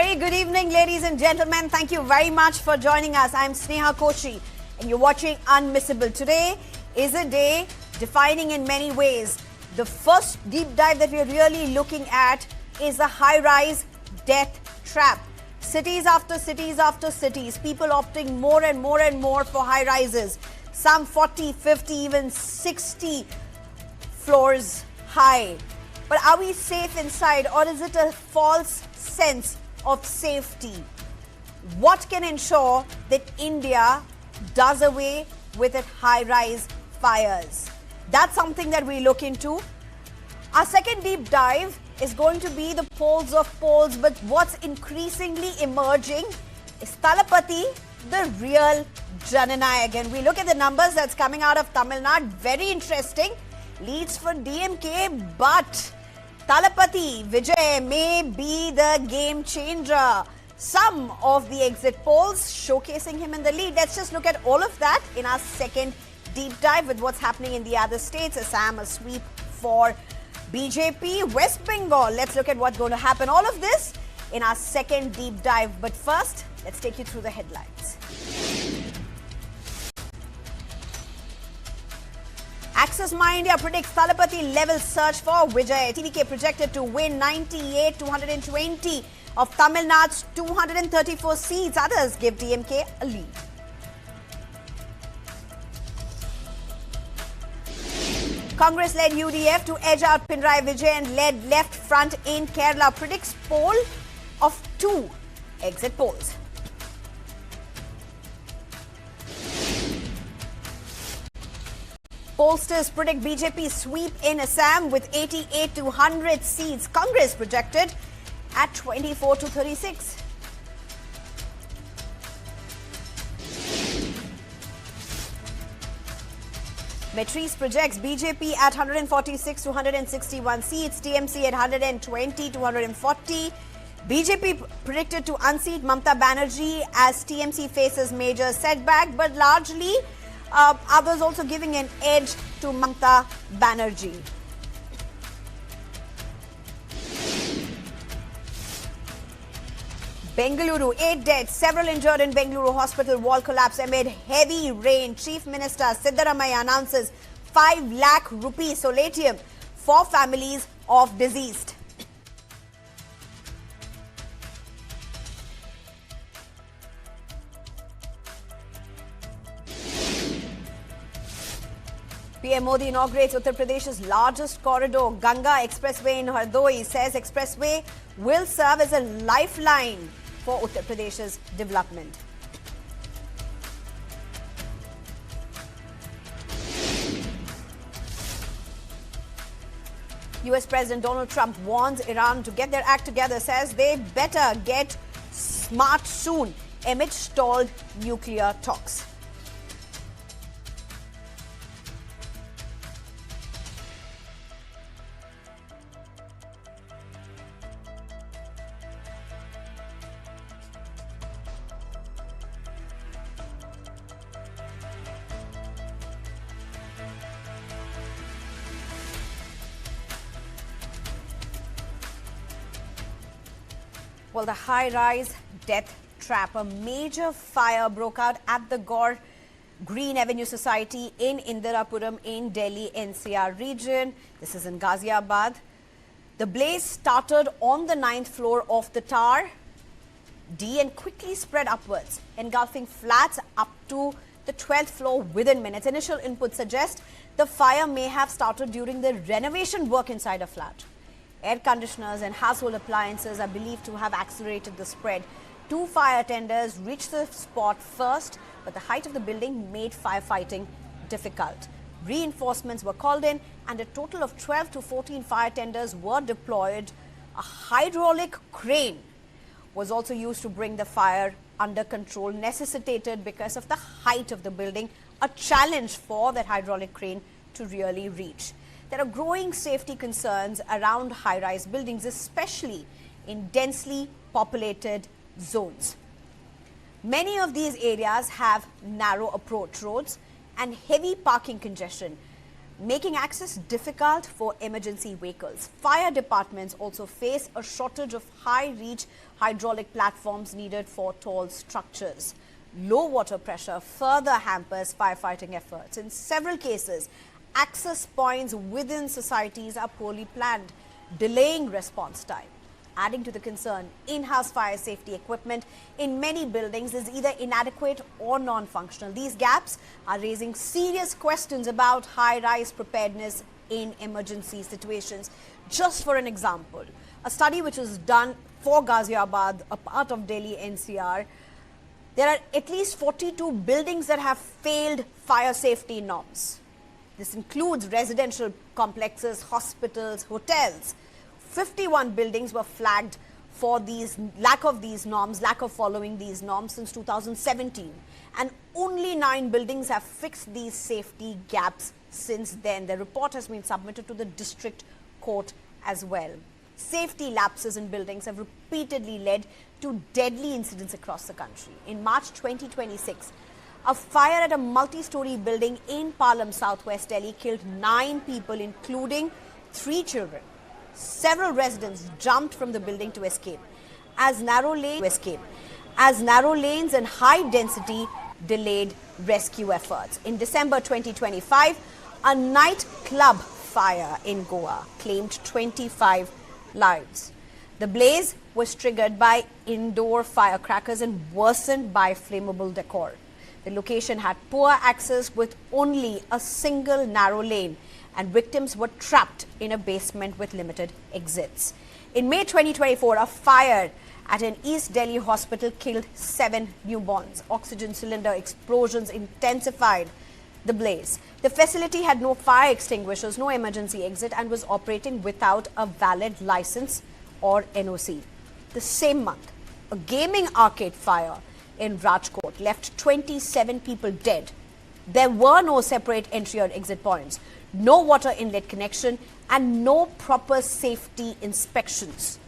very good evening, ladies and gentlemen. Thank you very much for joining us. I'm Sneha Koshi and you're watching Unmissable. Today is a day defining in many ways. The first deep dive that we're really looking at is the high-rise death trap. Cities after cities after cities, people opting more and more for high-rises. Some 40, 50, even 60 floors high. But are we safe inside, or is it a false sense of safety? What can ensure that India does away with its high-rise fires? That's something that we look into. Our second deep dive is going to be the polls of polls, but what's increasingly emerging is Talapati, the real Jananayak. And we look at the numbers that's coming out of Tamil Nadu. Very interesting. Leads for DMK, but Talapati Vijay may be the game changer. Some of the exit polls showcasing him in the lead. Let's just look at all of that in our second deep dive with what's happening in the other states. Assam, a sweep for BJP. West Bengal, let's look at what's going to happen. All of this in our second deep dive. But first, let's take you through the headlines. Axis My India predicts Talapati level search for Vijay. TVK projected to win 98-220 of Tamil Nadu's 234 seats. Others give DMK a lead. Congress-led UDF to edge out Pinarayi Vijayan led left front in Kerala. Predicts poll of 2 exit polls. Pollsters predict BJP sweep in Assam with 88 to 100 seats. Congress projected at 24 to 36. Metris projects BJP at 146 to 161 seats. TMC at 120 to 140. BJP predicted to unseat Mamata Banerjee as TMC faces major setback, but largely others also giving an edge to Mamata Banerjee. Bengaluru, 8 dead, several injured in Bengaluru hospital. Wall collapse amid heavy rain. Chief Minister Siddaramaiah announces 5 lakh rupee solatium for families of deceased. PM Modi inaugurates Uttar Pradesh's largest corridor, Ganga Expressway in Hardoi. Says expressway will serve as a lifeline for Uttar Pradesh's development. US President Donald Trump warns Iran to get their act together. Says they better get smart soon amid stalled nuclear talks. Well, the high-rise death trap. A major fire broke out at the Gaur Green Avenue Society in Indirapuram in Delhi NCR region. This is in Ghaziabad. The blaze started on the 9th floor of the tower D and quickly spread upwards, engulfing flats up to the 12th floor within minutes. Initial inputs suggest the fire may have started during the renovation work inside a flat. Air conditioners and household appliances are believed to have accelerated the spread. 2 fire tenders reached the spot first, but the height of the building made firefighting difficult. Reinforcements were called in and a total of 12 to 14 fire tenders were deployed. A hydraulic crane was also used to bring the fire under control, necessitated because of the height of the building, a challenge for that hydraulic crane to really reach. There are growing safety concerns around high-rise buildings, especially in densely populated zones. Many of these areas have narrow approach roads and heavy parking congestion. making access difficult for emergency vehicles. Fire departments also face a shortage of high-reach hydraulic platforms needed for tall structures. Low water pressure further hampers firefighting efforts. In several cases, access points within societies are poorly planned, delaying response time. Adding to the concern, in-house fire safety equipment in many buildings is either inadequate or non-functional. These gaps are raising serious questions about high-rise preparedness in emergency situations. Just for an example, a study which was done for Ghaziabad, a part of Delhi NCR, there are at least 42 buildings that have failed fire safety norms. This includes residential complexes, hospitals, hotels. 51 buildings were flagged for lack of following these norms since 2017. And only 9 buildings have fixed these safety gaps since then. The report has been submitted to the district court as well. Safety lapses in buildings have repeatedly led to deadly incidents across the country. In March 2026, a fire at a multi-story building in Palam, southwest Delhi, killed 9 people, including 3 children. Several residents jumped from the building to escape as narrow lanes and high density delayed rescue efforts. In December 2025, a nightclub fire in Goa claimed 25 lives. The blaze was triggered by indoor firecrackers and worsened by flammable decor. The location had poor access with only a single narrow lane, and victims were trapped in a basement with limited exits. In May 2024, a fire at an East Delhi hospital killed 7 newborns. Oxygen cylinder explosions intensified the blaze. The facility had no fire extinguishers, no emergency exit, and was operating without a valid license or NOC. The same month, a gaming arcade fire in Rajkot left 27 people dead. There were no separate entry or exit points, no water inlet connection, and no proper safety inspections.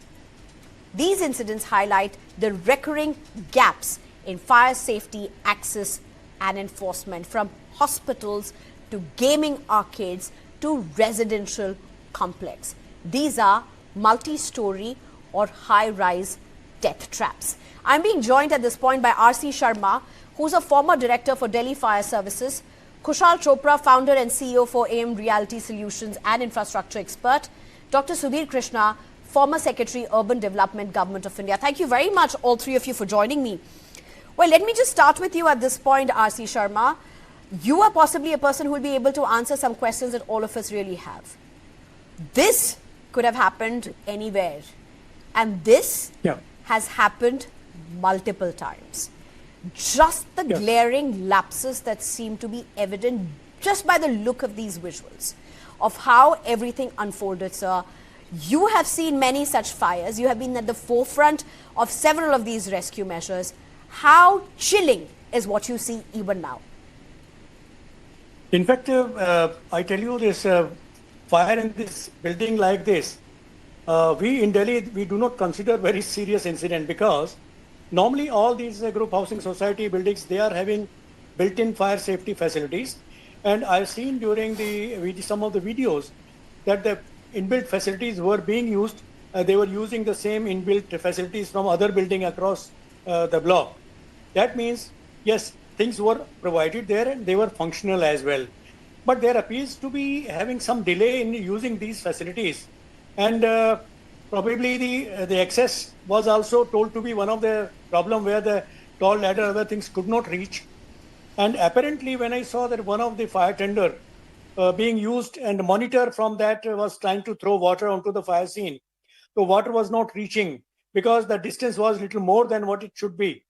These incidents highlight the recurring gaps in fire safety access and enforcement, from hospitals to gaming arcades to residential complex. These are multi-story or high-rise death traps. I'm being joined at this point by R.C. Sharma, who's a former director for Delhi Fire Services, Kushal Chopra, founder and CEO for AM Reality Solutions and infrastructure expert, Dr. Sudhir Krishna, former Secretary, Urban Development, Government of India. Thank you very much, all three of you, for joining me. Well, let me just start with you at this point, R.C. Sharma. You are possibly a person who will be able to answer some questions that all of us really have. This could have happened anywhere, and this has happened multiple times. Just the glaring lapses that seem to be evident just by the look of these visuals of how everything unfolded, sir. You have seen many such fires. You have been at the forefront of several of these rescue measures. How chilling is what you see even now? In fact, I tell you, this fire in this building like this, we in Delhi, we do not consider very serious incident, because normally all these group housing society buildings, they are having built-in fire safety facilities. And I've seen during some of the videos that the inbuilt facilities were being used. They were using the same inbuilt facilities from other building across the block. That means, yes, things were provided there and they were functional as well. But there appears to be having some delay in using these facilities. And probably the access was also told to be one of the problem, where the tall ladder, other things could not reach. And apparently when I saw that one of the fire tender being used, and the monitor from that was trying to throw water onto the fire scene, the water was not reaching because the distance was little more than what it should be.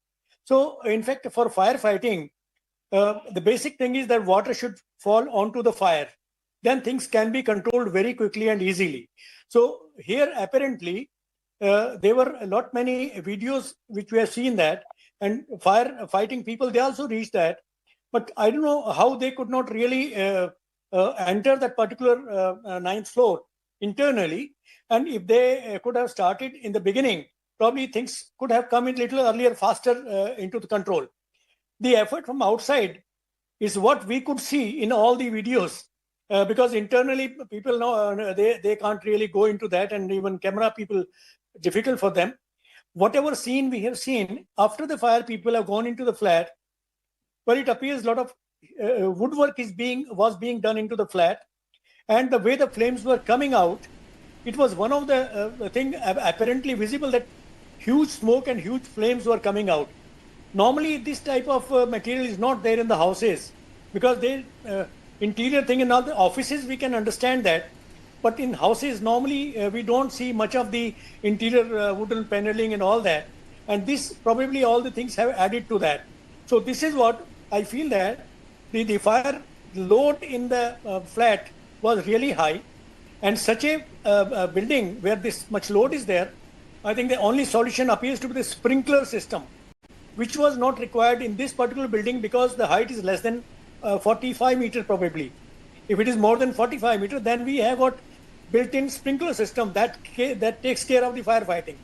So in fact, for firefighting, the basic thing is that water should fall onto the fire. Then things can be controlled very quickly and easily. So here apparently there were many videos which we have seen that, and firefighting people, they also reached that. But I don't know how they could not really enter that particular 9th floor internally. And if they could have started in the beginning, probably things could have come in little earlier, faster into the control. The effort from outside is what we could see in all the videos. because internally people know they can't really go into that, and even camera people, difficult for them. Whatever scene we have seen after the fire, people have gone into the flat, where it appears a lot of woodwork was being done into the flat, and the way the flames were coming out, it was one of the thing apparently visible, that huge smoke and huge flames were coming out. Normally, this type of material is not there in the houses, because they interior thing in all the offices we can understand that, but in houses normally we don't see much of the interior wooden paneling and all that, and this probably all the things have added to that. So this is what I feel, that the fire load in the flat was really high, and such a building where this much load is there, I think the only solution appears to be the sprinkler system, which was not required in this particular building because the height is less than 45 meters probably. If it is more than 45 meters, then we have got built-in sprinkler system that takes care of the firefighting.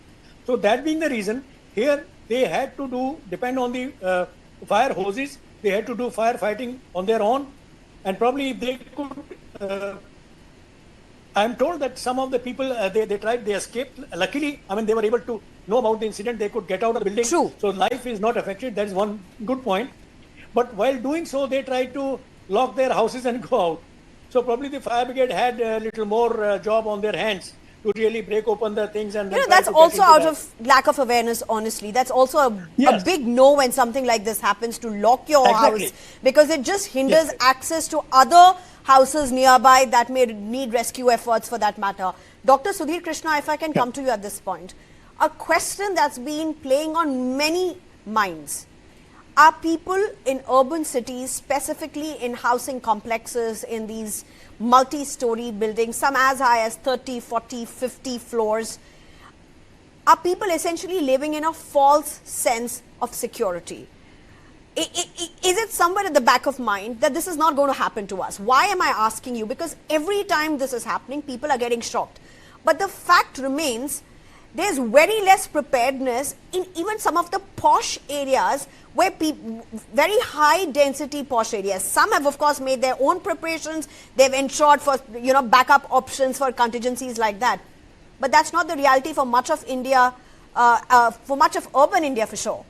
So that being the reason, here they had to depend on the fire hoses, they had to do firefighting on their own, and probably if they could, I'm told that some of the people, they escaped. Luckily, I mean, they were able to know about the incident, they could get out of the building. True. So life is not affected, that is one good point. But while doing so, they tried to lock their houses and go out. So probably the fire brigade had a little more job on their hands to really break open the things. And that's also out of lack of awareness, honestly. That's also a big no when something like this happens, to lock your house, because it just hinders access to other houses nearby that may need rescue efforts for that matter. Dr. Sudhir Krishna, if I can come to you at this point. A question that's been playing on many minds. Are people in urban cities, specifically in housing complexes, in these multi-story buildings, some as high as 30, 40, 50 floors, are people essentially living in a false sense of security? Is it somewhere at the back of mind that this is not going to happen to us? Why am I asking you? Because every time this is happening, people are getting shocked. But the fact remains, there's very less preparedness in even some of the posh areas, where very high density posh areas. Some have of course made their own preparations. They've ensured for backup options for contingencies like that. But that's not the reality for much of India, for much of urban India for sure.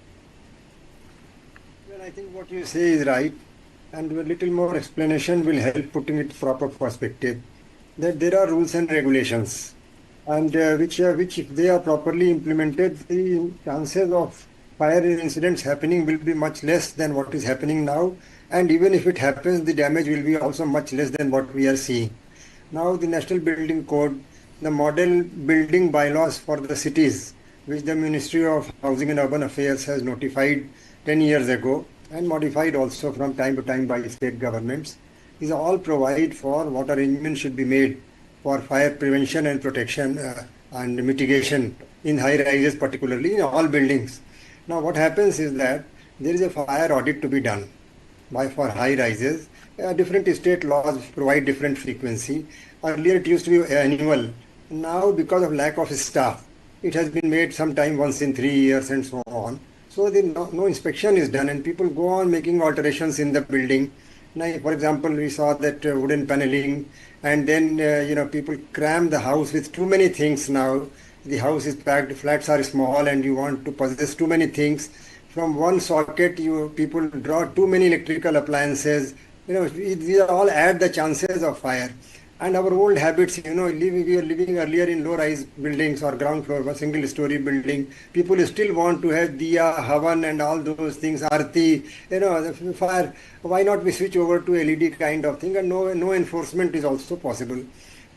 Well, I think what you say is right, and a little more explanation will help putting it proper perspective. That there are rules and regulations, and which if they are properly implemented, the chances of fire incidents happening will be much less than what is happening now, and even if it happens, the damage will be also much less than what we are seeing. Now the National Building Code, the model building bylaws for the cities, which the Ministry of Housing and Urban Affairs has notified 10 years ago and modified also from time to time by state governments, these all provide for what arrangements should be made for fire prevention and protection and mitigation in high rises, particularly in all buildings. Now what happens is that there is a fire audit to be done for high rises. Different state laws provide different frequency. Earlier it used to be annual. Now because of lack of staff, it has been made sometime once in 3 years and so on. So no inspection is done, and people go on making alterations in the building. Now, for example, we saw that wooden paneling, and then people cram the house with too many things now. The house is packed, flats are small, and you want to possess too many things. From one socket, people draw too many electrical appliances. These all add the chances of fire. And our old habits, we were living earlier in low-rise buildings or ground floor, a single-story building. People still want to have diya, havan, and all those things, arti, the fire. Why not we switch over to LED kind of thing? And no enforcement is also possible.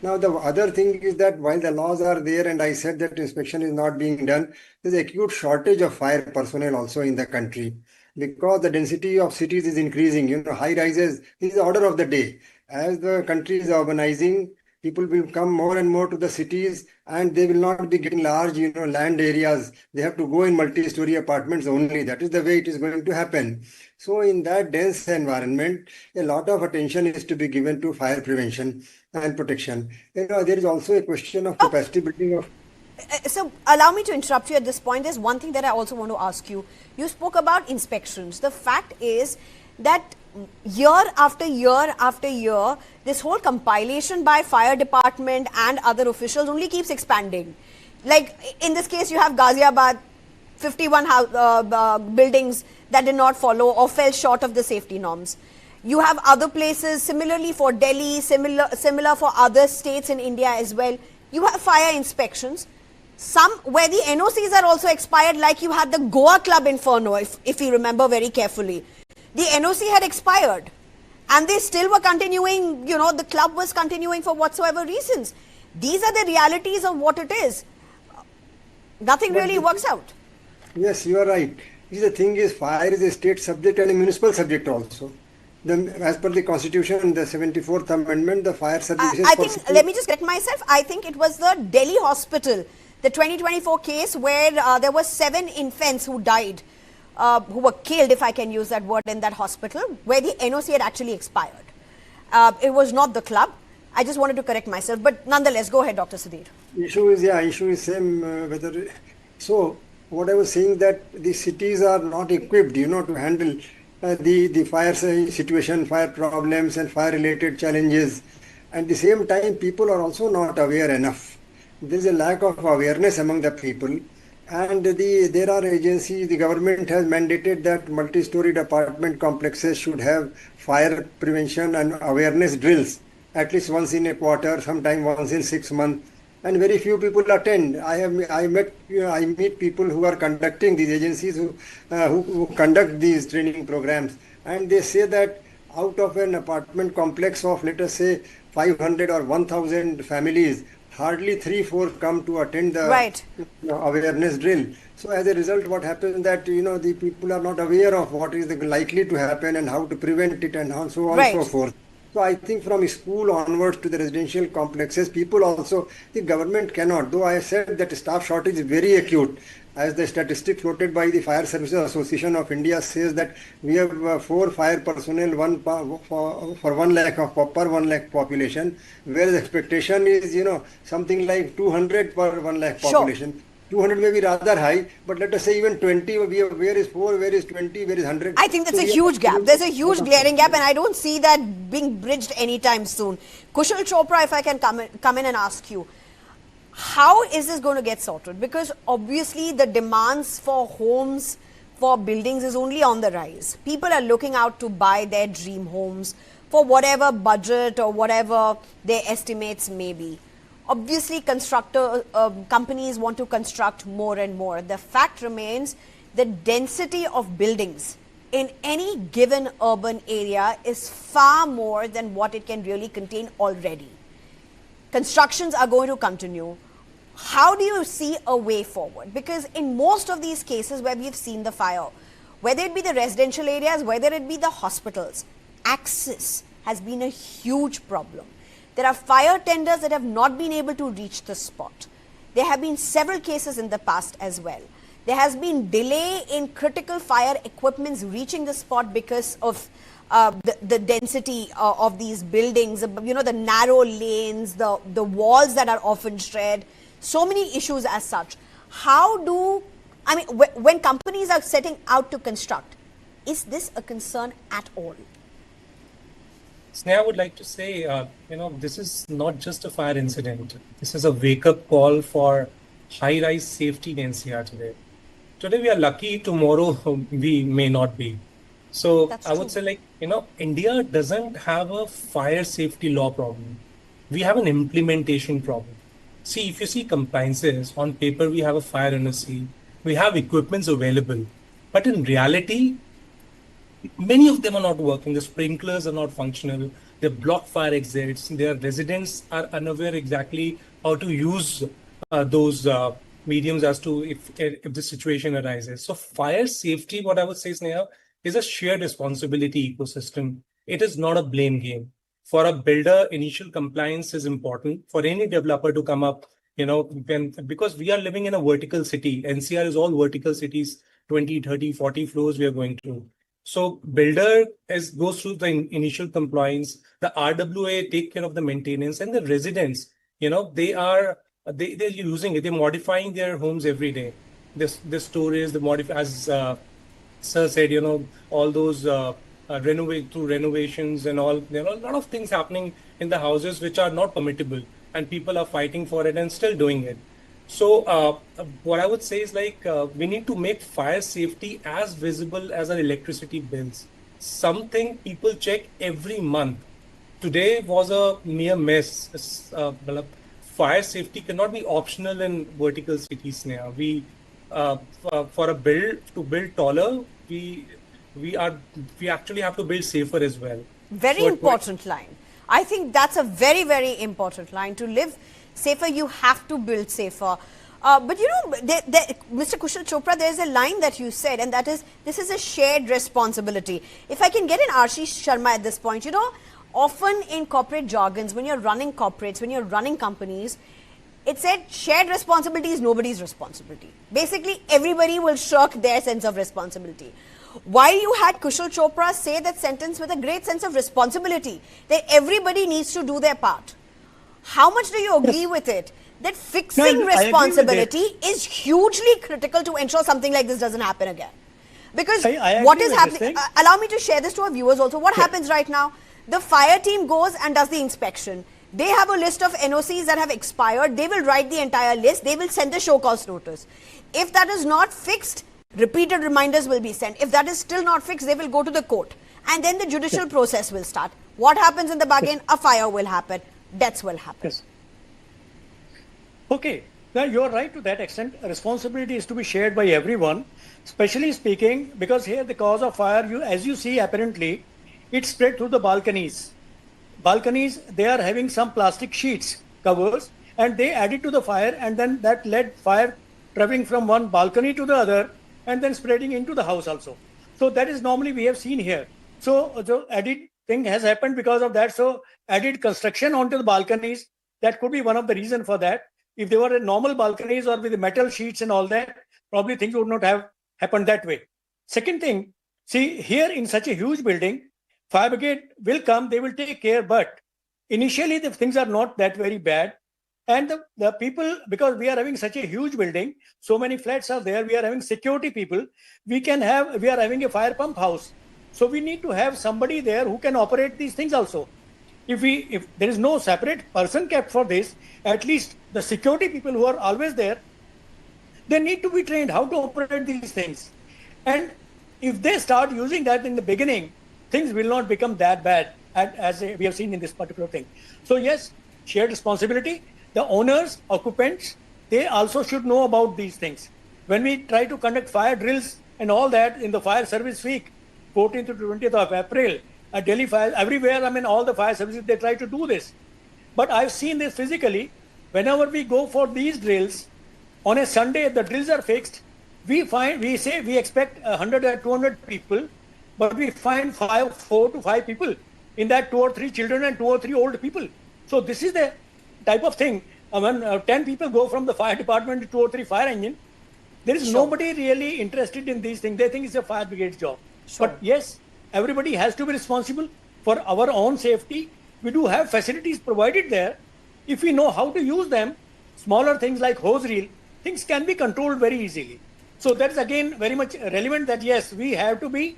Now, the other thing is that while the laws are there, and I said that inspection is not being done, there's acute shortage of fire personnel also in the country, because the density of cities is increasing. High rises, this is the order of the day. As the country is urbanizing, people will come more and more to the cities, and they will not be getting large, land areas. They have to go in multi-story apartments only. That is the way it is going to happen. So in that dense environment, a lot of attention is to be given to fire prevention and protection. There is also a question of capacity building of... So allow me to interrupt you at this point. There's one thing that I also want to ask you. You spoke about inspections. The fact is that year after year after year, this whole compilation by fire department and other officials only keeps expanding. Like in this case, you have Ghaziabad, 51 buildings that did not follow or fell short of the safety norms. You have other places, similarly for Delhi, similar for other states in India as well. You have fire inspections. Some where the NOCs are also expired, like you had the Goa Club Inferno, if you remember very carefully. The NOC had expired and they still were continuing, you know, the club was continuing for whatsoever reasons. These are the realities of what it is. Nothing really works out. Yes, you are right. The thing is, fire is a state subject and a municipal subject also. As per the Constitution, the 74th Amendment, the fire services... I think, let me just correct myself, I think it was the Delhi hospital, the 2024 case where there were 7 infants who died, who were killed, if I can use that word, in that hospital, where the NOC had actually expired. It was not the club. I just wanted to correct myself, but nonetheless, go ahead, Dr. Sudhir. Issue is same whether... So, what I was saying that the cities are not equipped, you know, to handle the fire situation, fire problems and fire related challenges. At the same time, people are also not aware enough. There is a lack of awareness among the people, and there are agencies, the government has mandated that multi-storied apartment complexes should have fire prevention and awareness drills at least once in a quarter, sometime once in 6 months. And very few people attend. I meet people who are conducting these agencies who conduct these training programs, and they say that out of an apartment complex of, let us say, 500 or 1,000 families, hardly 3-4 come to attend the awareness drill. So as a result, what happens that, you know, the people are not aware of what is likely to happen and how to prevent it and so on and so forth. So I think from school onwards to the residential complexes, people also, the government cannot, though I said that staff shortage is very acute, as the statistic floated by the Fire Services Association of India says that we have 4 fire personnel for 1 lakh per 1 lakh population, whereas expectation is, you know, something like 200 per 1 lakh population. Sure. 200 may be rather high, but let us say even 20, where is 4, where is 20, where is 100? I think that's a huge gap. There's a huge glaring gap, and I don't see that being bridged anytime soon. Kushal Chopra, if I can come in and ask you, how is this going to get sorted? Because obviously the demands for homes, for buildings is only on the rise. People are looking out to buy their dream homes for whatever budget or whatever their estimates may be. Obviously, companies want to construct more and more. The fact remains the density of buildings in any given urban area is far more than what it can really contain already. Constructions are going to continue. How do you see a way forward? Because in most of these cases where we've seen the fire, whether it be the residential areas, whether it be the hospitals, access has been a huge problem. There are fire tenders that have not been able to reach the spot. There have been several cases in the past as well. There has been delay in critical fire equipments reaching the spot because of the density of these buildings, you know, the narrow lanes, the walls that are often shared, so many issues as such. When companies are setting out to construct, is this a concern at all? Sneha, I would like to say, this is not just a fire incident. This is a wake-up call for high-rise safety in NCR today. Today we are lucky, tomorrow we may not be. So I would say, India doesn't have a fire safety law problem. We have an implementation problem. See, if you see compliances, on paper we have a fire NOC, we have equipments available. But in reality, many of them are not working. The sprinklers are not functional. They block fire exits. Their residents are unaware exactly how to use those mediums as to if the situation arises. So fire safety, what I would say, Sneha, is a shared responsibility ecosystem. It is not a blame game. For a builder, initial compliance is important. For any developer to come up, because we are living in a vertical city. NCR is all vertical cities, 20, 30, 40 floors we are going through. So builder goes through the initial compliance, the RWA take care of the maintenance, and the residents, they're using it, they're modifying their homes every day. The storage, the modify, as Sir said, all those through renovations and all. There are a lot of things happening in the houses which are not permittable, and people are fighting for it and still doing it. So what I would say is we need to make fire safety as visible as our electricity bills. Something people check every month. Today was a mere mess. Fire safety cannot be optional in vertical cities now. We for a build to build taller, we actually have to build safer as well. Very important line. I think that's a very, very important line. To live safer, you have to build safer. But you know, Mr. Kushal Chopra, there's a line that you said, and that is, this is a shared responsibility. If I can get an Ashish Sharma at this point, you know, often in corporate jargons, when you're running corporates, when you're running companies, it said shared responsibility is nobody's responsibility. Basically, everybody will shirk their sense of responsibility. While you had Kushal Chopra say that sentence with a great sense of responsibility, that everybody needs to do their part. How much do you agree with it? That fixing responsibility is hugely critical to ensure something like this doesn't happen again. Because what is happening, allow me to share this to our viewers also. What happens right now? The fire team goes and does the inspection. They have a list of NOCs that have expired. They will write the entire list. They will send the show cause notice. If that is not fixed, repeated reminders will be sent. If that is still not fixed, they will go to the court. And then the judicial process will start. What happens in the bargain? A fire will happen. Deaths will happen. Yes. Okay. Now, you're right to that extent. Responsibility is to be shared by everyone, especially speaking, because here the cause of fire, as you see, apparently, it spread through the balconies. Balconies, they are having some plastic sheets, covers, and they added to the fire, and then that led fire traveling from one balcony to the other, and then spreading into the house also. So that is normally we have seen here. So the added thing has happened because of that. So added construction onto the balconies, that could be one of the reasons for that. If they were normal balconies or with the metal sheets and all that, probably things would not have happened that way. Second thing, see here in such a huge building, fire brigade will come, they will take care, but initially the things are not that very bad. And the people, because we are having such a huge building, so many flats are there, we are having security people, we are having a fire pump house. So we need to have somebody there who can operate these things also. If there is no separate person kept for this, at least the security people who are always there, they need to be trained how to operate these things. And if they start using that in the beginning, things will not become that bad as we have seen in this particular thing. So yes, shared responsibility. The owners, occupants, they also should know about these things. When we try to conduct fire drills and all that in the fire service week, 14th to 20th of April, at Delhi fire, everywhere, I mean, all the fire services, they try to do this. But I've seen this physically. Whenever we go for these drills, on a Sunday, the drills are fixed. We say we expect 100 or 200 people, but we find 4 to 5 people. In that, 2 or 3 children and 2 or 3 old people. So this is the type of thing. When 10 people go from the fire department to 2 or 3 fire engine, there is nobody really interested in these things. They think it's a fire brigade's job. Sure. But yes, everybody has to be responsible for our own safety. We do have facilities provided there. If we know how to use them, smaller things like hose reel, things can be controlled very easily. So that is again very much relevant that yes, we have to be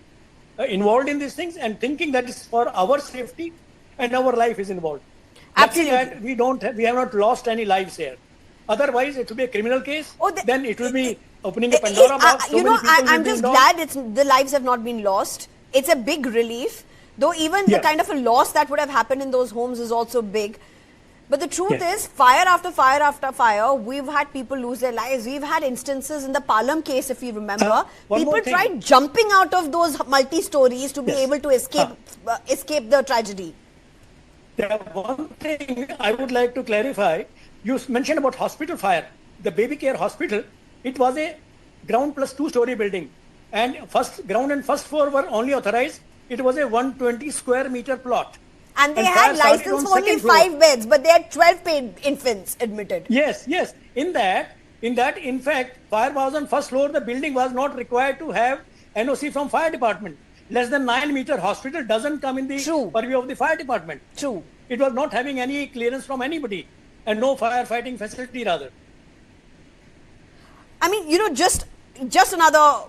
involved in these things and thinking that is for our safety and our life is involved. Absolutely. That we have not lost any lives here. Otherwise, it will be a criminal case. Then it will be opening a Pandora box. You know, I'm just glad the lives have not been lost. It's a big relief. Though even the kind of a loss that would have happened in those homes is also big. But the truth is, fire after fire after fire, we've had people lose their lives. We've had instances in the Palam case, if you remember. People tried jumping out of those multi-stories to be able to escape the tragedy. One thing I would like to clarify, you mentioned about hospital fire. The baby care hospital, it was a ground plus 2-story building. And ground and first floor were only authorized. It was a 120 square meter plot. And they had license for only 5 beds, but they had 12 paid infants admitted. Yes. In that, in fact, fire was on first floor. The building was not required to have NOC from fire department. Less than 9-meter hospital doesn't come in the purview of the fire department. True. It was not having any clearance from anybody and no firefighting facility rather. I mean, you know, just just another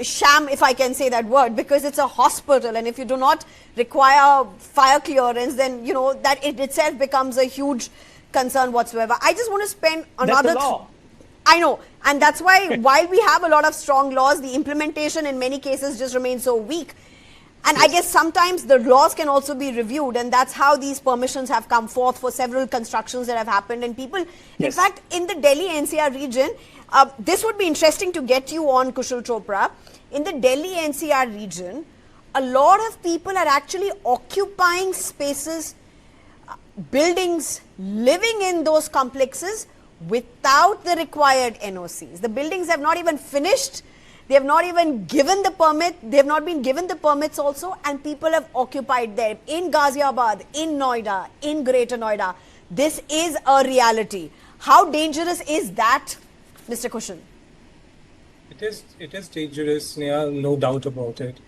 sham, if I can say that word, because it's a hospital, and if you do not require fire clearance, then you know that it itself becomes a huge concern whatsoever. I just want to spend another. That's the law. I know, and that's why while we have a lot of strong laws, the implementation in many cases just remains so weak. And I guess sometimes the laws can also be reviewed, and that's how these permissions have come forth for several constructions that have happened. And people, in fact, in the Delhi NCR region, this would be interesting to get you on, Kushal Chopra. In the Delhi NCR region, a lot of people are actually occupying spaces, buildings, living in those complexes without the required NOCs. The buildings have not even finished. They have not even given the permit. They have not been given the permits also, and people have occupied them in Ghaziabad, in Noida, in Greater Noida. This is a reality. How dangerous is that, Mr. Kushan? It is dangerous, no doubt about it.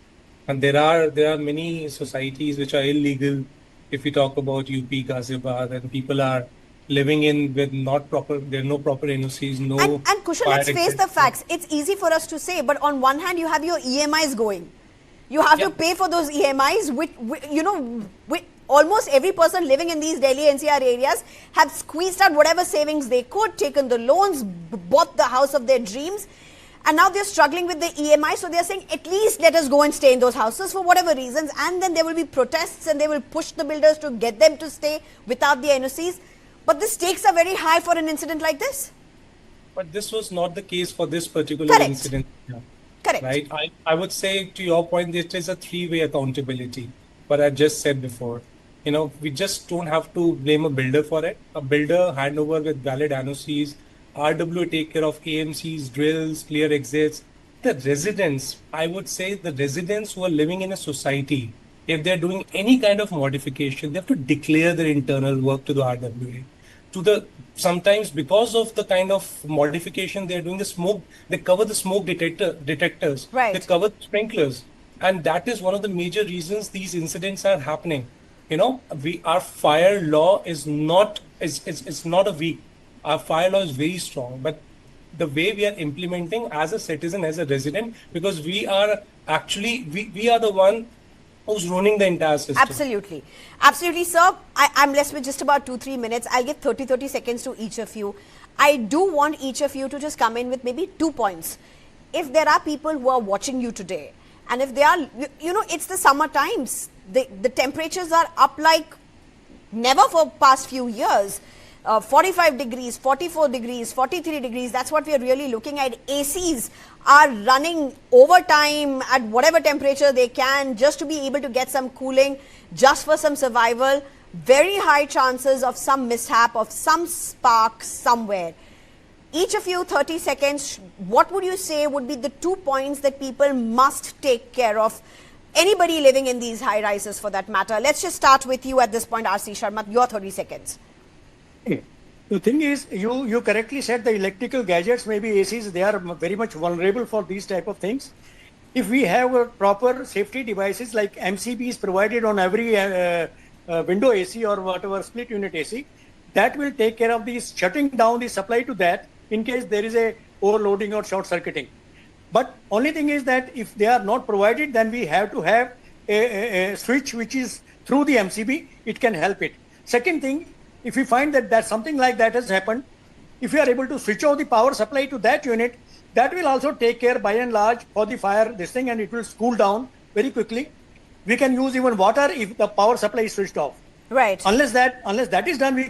And there are many societies which are illegal. If we talk about UP, Ghaziabad, and people are living in with there are no proper NOCs, no. And Kushal, let's face the facts. It's easy for us to say, but on one hand, you have your EMIs going. You have to pay for those EMIs, which almost every person living in these Delhi NCR areas have squeezed out whatever savings they could, taken the loans, bought the house of their dreams, and now they're struggling with the EMI. So they're saying, at least let us go and stay in those houses for whatever reasons, and then there will be protests, and they will push the builders to get them to stay without the NOCs. But the stakes are very high for an incident like this. But this was not the case for this particular incident. Correct. Right? I would say, to your point, it is a three-way accountability. But I just said before, we just don't have to blame a builder for it. A builder hand over with valid NOCs, RW take care of AMCs, drills, clear exits. The residents, I would say the residents who are living in a society, if they're doing any kind of modification, they have to declare their internal work to the RWA. Sometimes because of the kind of modification they're doing, the smoke, they cover the smoke detectors, right. They cover sprinklers, and that is one of the major reasons these incidents are happening. Our fire law is not a weak. Our fire law is very strong, but the way we are implementing as a citizen, as a resident, because we are the one who's running the entire system. Absolutely, sir. I'm left with just about 2-3 minutes. I'll give 30 seconds to each of you. I do want each of you to just come in with maybe 2 points. If there are people who are watching you today, and if they are, it's the summer times, the temperatures are up like never for past few years. 45 degrees, 44 degrees, 43 degrees, that's what we are really looking at. ACs are running overtime at whatever temperature they can just to be able to get some cooling, just for some survival. Very high chances of some mishap, of some spark somewhere. Each of you, 30 seconds, what would you say would be the 2 points that people must take care of? Anybody living in these high rises for that matter. Let's just start with you at this point, R.C. Sharma, your 30 seconds. The thing is, you correctly said the electrical gadgets, maybe ACs, they are very much vulnerable for these type of things. If we have proper safety devices like MCBs provided on every window AC or whatever split unit AC, that will take care of these, shutting down the supply to that in case there is a overloading or short circuiting. But only thing is that if they are not provided, then we have to have a switch which is through the MCB, it can help it. Second thing, if we find that something like that has happened, if we are able to switch off the power supply to that unit, that will also take care by and large for the fire, this thing, and it will cool down very quickly. We can use even water if the power supply is switched off. Right. Unless that is done, we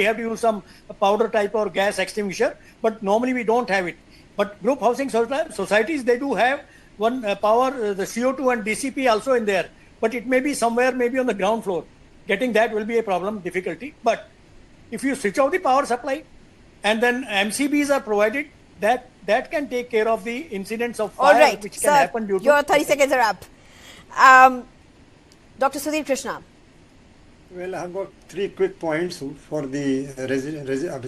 have to use some powder type or gas extinguisher, but normally we don't have it. But group housing societies, they do have one power, the CO2 and DCP also in there, but it may be somewhere, maybe on the ground floor. Getting that will be a problem, difficulty. But if you switch off the power supply and then MCBs are provided, that can take care of the incidents of fire which can happen due to... Your 30 seconds are up. Dr. Sudhir Krishna. Well, I have got 3 quick points for the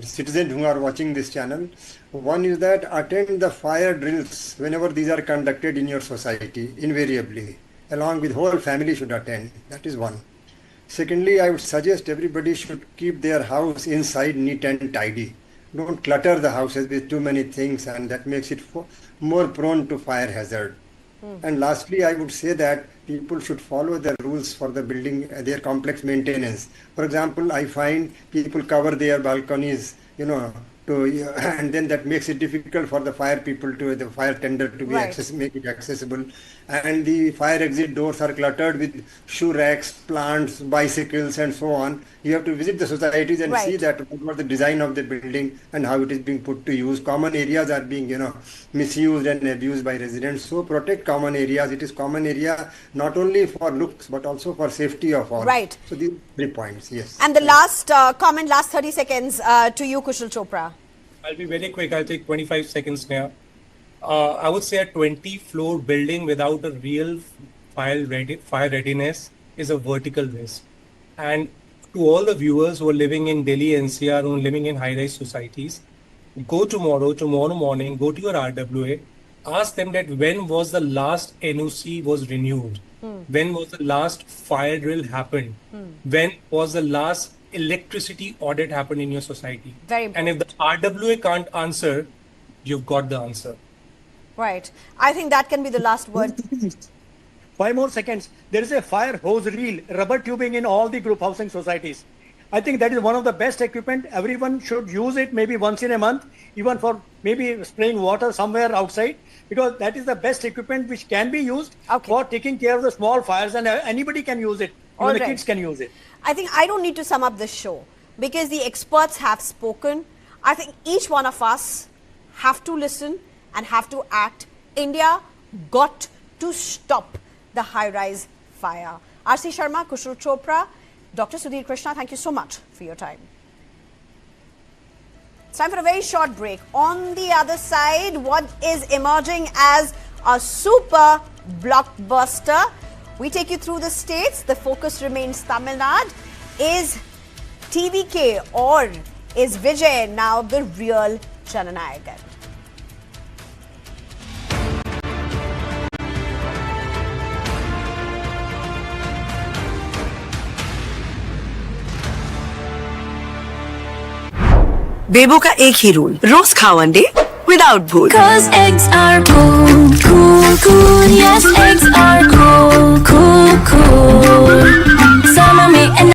citizens who are watching this channel. One is that attend the fire drills whenever these are conducted in your society, invariably. Along with whole family should attend. That is one. Secondly, I would suggest everybody should keep their house inside neat and tidy. don't clutter the houses with too many things, and that makes it more prone to fire hazard. And lastly, I would say that people should follow the rules for the building, their complex maintenance. For example, I find people cover their balconies, and then that makes it difficult for the fire people the fire tender to be make it accessible. And the fire exit doors are cluttered with shoe racks, plants, bicycles, and so on. You have to visit the societies and see that what was the design of the building and how it is being put to use. Common areas are being, misused and abused by residents. So protect common areas. It is common area not only for looks but also for safety of all. Right. So these 3 points. Yes. And the last comment, last 30 seconds to you, Kushal Chopra. I'll be very quick. I'll take 25 seconds now. I would say a 20-floor building without a real fire readiness is a vertical risk. And to all the viewers who are living in Delhi, NCR, who are living in high-rise societies, go tomorrow morning, go to your RWA, ask them that when was the last NOC was renewed? When was the last fire drill happened? When was the last electricity audit happened in your society? Very important. And if the RWA can't answer, you've got the answer. Right. I think that can be the last word. 5 more seconds. There is a fire hose reel, rubber tubing in all the group housing societies. I think that is one of the best equipment. Everyone should use it maybe once in a month, even for maybe spraying water somewhere outside, because that is the best equipment which can be used for taking care of the small fires, and anybody can use it. Even the kids can use it. I think I don't need to sum up this show because the experts have spoken. I think each one of us have to listen and have to act. India got to stop the high-rise fire. R.C. Sharma, Kushal Chopra, Dr. Sudhir Krishna, thank you so much for your time. It's time for a very short break. On the other side, what is emerging as a super blockbuster? We take you through the states. The focus remains Tamil Nadu. Is TVK or is Vijay now the real Jananayakan? बेबो का एक ही rule, रोज खाओ अंडे without भूल. Cause eggs are cool.